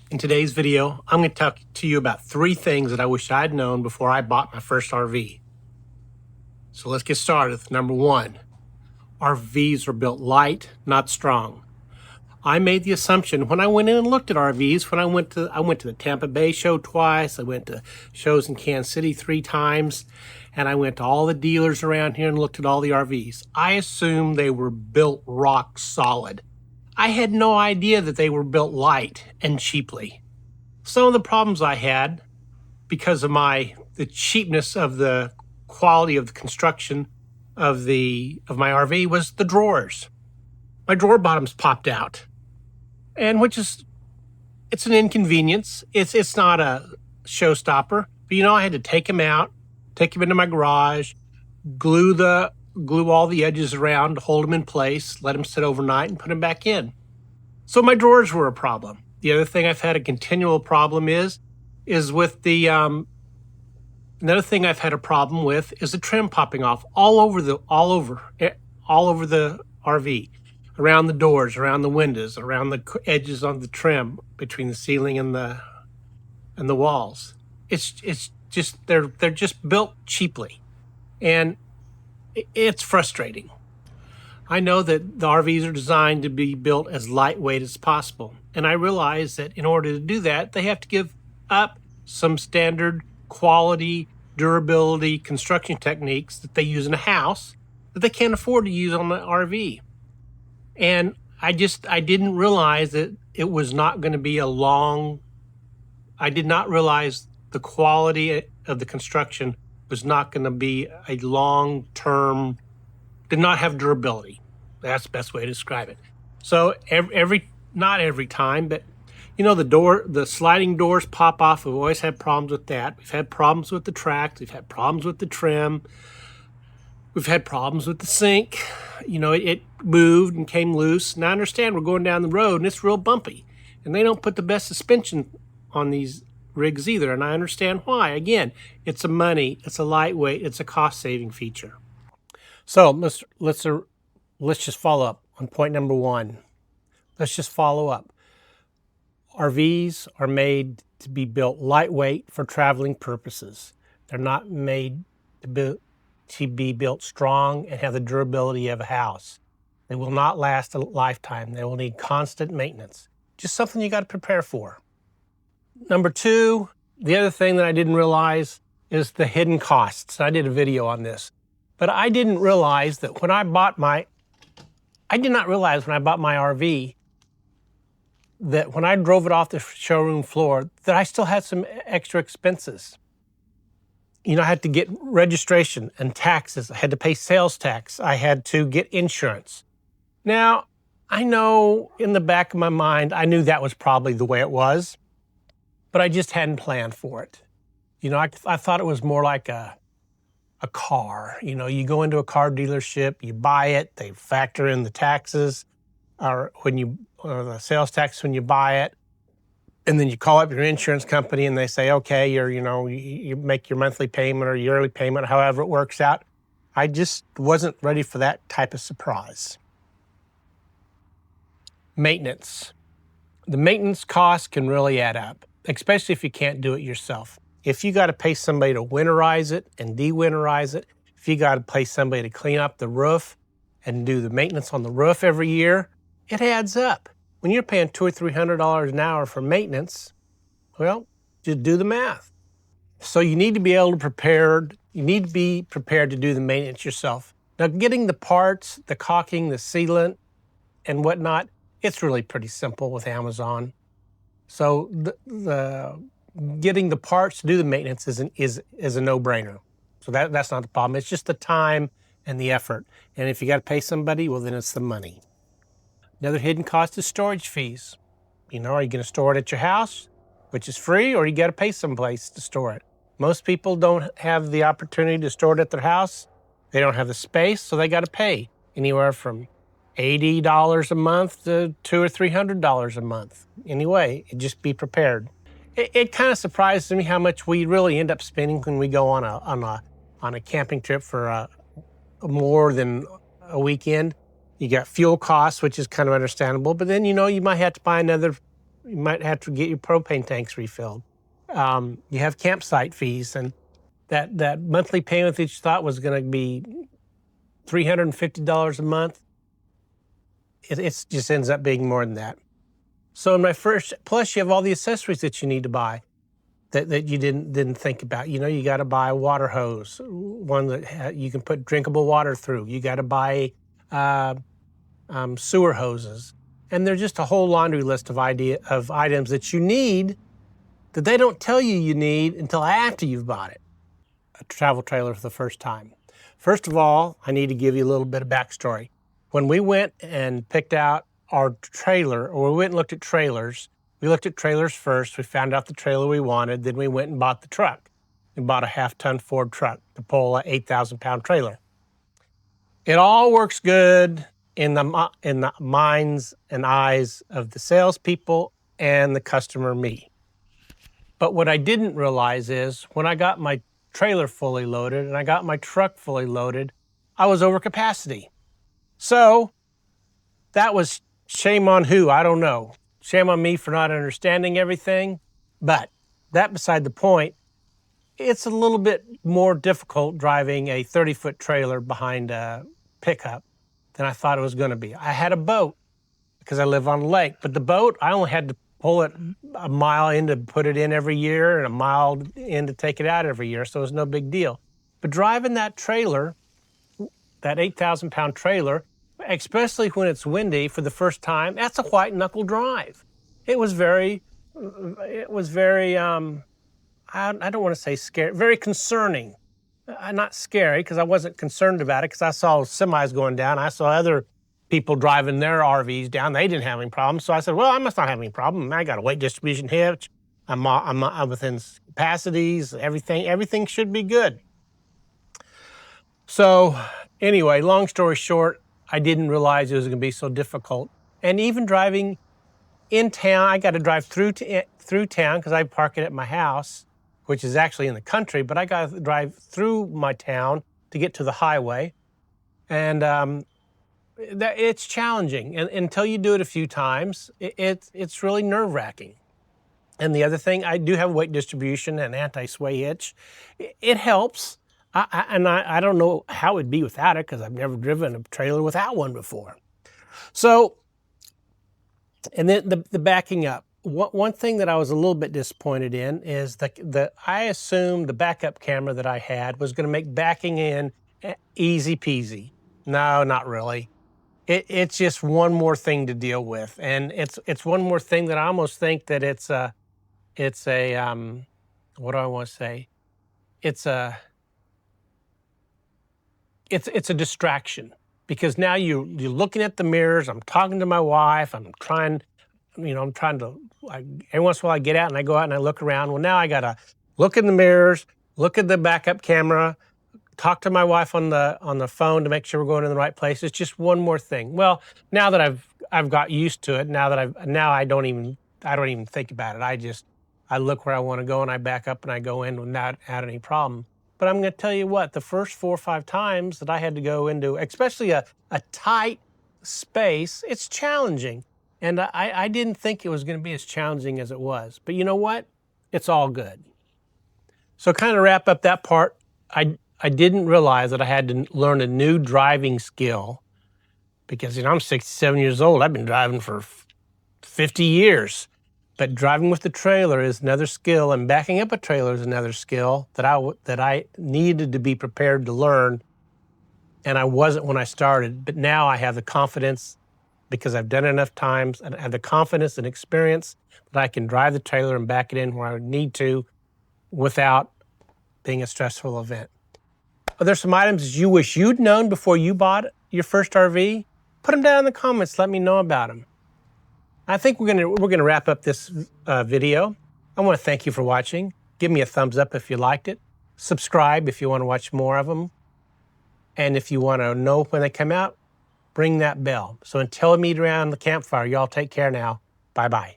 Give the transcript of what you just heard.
In today's video, I'm going to talk to you about 3 things that I wish I'd known before I bought my first RV. So let's get started with number 1. RVs are built light, not strong. I made the assumption when I went in and looked at RVs, when I went to the Tampa Bay show twice, I went to shows in Kansas City 3 times, and I went to all the dealers around here and looked at all the RVs. I assumed they were built rock solid. I had no idea that they were built light and cheaply. Some of the problems I had because of the cheapness of the quality of the construction of my RV was the drawers. My drawer bottoms popped out, and it's an inconvenience. It's not a showstopper, but I had to take them out, take them into my garage, glue all the edges around to hold them in place, let them sit overnight, and put them back in. So my drawers were a problem. The other thing I've had a continual problem is with the another thing I've had a problem with is the trim popping off all over the RV, around the doors, around the windows, around the edges on the trim, between the ceiling and the walls. It's just they're just built cheaply, and it's frustrating. I know that the RVs are designed to be built as lightweight as possible, and I realize that in order to do that, they have to give up some standard quality, durability construction techniques that they use in a house that they can't afford to use on the RV. And I didn't realize that it was not going to be I did not realize the quality of the construction was not going to be a long-term, did not have durability. That's the best way to describe it. So not every time, but the sliding doors pop off. We've always had problems with that. We've had problems with the tracks. We've had problems with the trim. We've had problems with the sink. It moved and came loose. Now I understand we're going down the road and it's real bumpy, and they don't put the best suspension on these rigs either. And I understand why. Again, it's a lightweight, it's a cost-saving feature. So let's just follow up on point number 1. Let's just follow up. RVs are made to be built lightweight for traveling purposes. They're not made to be built strong and have the durability of a house. They will not last a lifetime. They will need constant maintenance. Just something you got to prepare for. Number 2, the other thing that I didn't realize is the hidden costs. I did a video on this, but I didn't realize that when I bought my RV, that when I drove it off the showroom floor, that I still had some extra expenses. I had to get registration and taxes. I had to pay sales tax. I had to get insurance. Now, I know in the back of my mind, I knew that was probably the way it was, but I just hadn't planned for it. I thought it was more like a car. You go into a car dealership, you buy it, they factor in the taxes, or the sales tax when you buy it, and then you call up your insurance company and they say, okay, you make your monthly payment or yearly payment, however it works out. I just wasn't ready for that type of surprise. Maintenance. The maintenance costs can really add up, especially if you can't do it yourself. If you got to pay somebody to winterize it and de-winterize it, if you got to pay somebody to clean up the roof and do the maintenance on the roof every year, it adds up. When you're paying $200 or $300 an hour for maintenance, well, just do the math. So you need to be prepared to do the maintenance yourself. Now, getting the parts, the caulking, the sealant, and whatnot, it's really pretty simple with Amazon. So the getting the parts to do the maintenance is a no-brainer. So that's not the problem. It's just the time and the effort. And if you got to pay somebody, well, then it's the money. Another hidden cost is storage fees. Are you going to store it at your house, which is free, or you got to pay someplace to store it? Most people don't have the opportunity to store it at their house. They don't have the space, so they got to pay anywhere from $80 a month to $200 or $300 a month. Anyway, just be prepared. It kind of surprises me how much we really end up spending when we go on a camping trip for more than a weekend. You got fuel costs, which is kind of understandable, but then you might have to buy another You might have to get your propane tanks refilled. You have campsite fees, and that monthly payment that you thought was going to be $350 a month, it just ends up being more than that. So in my first, plus you have all the accessories that you need to buy that you didn't think about. You know, you got to buy a water hose, one that you can put drinkable water through. You got to buy sewer hoses, and there's just a whole laundry list of items that you need that they don't tell you need until after you've bought it. A travel trailer for the first time. First of all, I need to give you a little bit of backstory. When we went and picked out our trailer, or we went and looked at trailers, we looked at trailers first. We found out the trailer we wanted. Then we went and bought the truck. We bought a half-ton Ford truck to pull an 8,000-pound trailer. It all works good in the minds and eyes of the salespeople and the customer, me. But what I didn't realize is when I got my trailer fully loaded and I got my truck fully loaded, I was over capacity. So that was shame on who? I don't know. Shame on me for not understanding everything. But that beside the point, it's a little bit more difficult driving a 30-foot trailer behind a pickup than I thought it was going to be. I had a boat because I live on a lake, but the boat, I only had to pull it a mile in to put it in every year and a mile in to take it out every year, so it was no big deal. But driving that trailer, that 8,000-pound trailer, especially when it's windy for the first time, that's a white knuckle drive. It was very, I don't want to say scary, very concerning. Not scary, because I wasn't concerned about it, because I saw semis going down. I saw other people driving their RVs down. They didn't have any problems. So I said, well, I must not have any problem. I got a weight distribution hitch. I'm within capacities. Everything should be good. So anyway, long story short, I didn't realize it was going to be so difficult. And even driving in town, I got to drive through town because I park it at my house, which is actually in the country, but I got to drive through my town to get to the highway. And it's challenging. And until you do it a few times, it's really nerve-wracking. And the other thing, I do have weight distribution and anti-sway hitch. It helps. I don't know how it'd be without it because I've never driven a trailer without one before. So, and then the backing up. One thing that I was a little bit disappointed in is that I assumed the backup camera that I had was going to make backing in easy peasy. No, not really. It's just one more thing to deal with, and it's one more thing that I almost think that it's a what do I want to say? It's a distraction, because now you're looking at the mirrors. I'm talking to my wife. I'm trying to, every once in a while I get out and I go out and I look around. Well, now I got to look in the mirrors, look at the backup camera, talk to my wife on the phone to make sure we're going in the right place. It's just one more thing. Well, now that I've got used to it, now I don't even think about it. I look where I want to go and I back up and I go in without any problem. But I'm going to tell you what, the first 4 or 5 times that I had to go into, especially a tight space, it's challenging. And I didn't think it was going to be as challenging as it was. But you know what? It's all good. So kind of wrap up that part, I didn't realize that I had to learn a new driving skill because, I'm 67 years old. I've been driving for 50 years. But driving with the trailer is another skill, and backing up a trailer is another skill that I needed to be prepared to learn, and I wasn't when I started. But now I have the confidence, because I've done it enough times, and I have the confidence and experience that I can drive the trailer and back it in where I need to without being a stressful event. Are there some items you wish you'd known before you bought your first RV? Put them down in the comments. Let me know about them. I think we're gonna wrap up this video. I want to thank you for watching. Give me a thumbs up if you liked it. Subscribe if you want to watch more of them. And if you want to know when they come out, ring that bell. So until I meet around the campfire, y'all take care now. Bye-bye.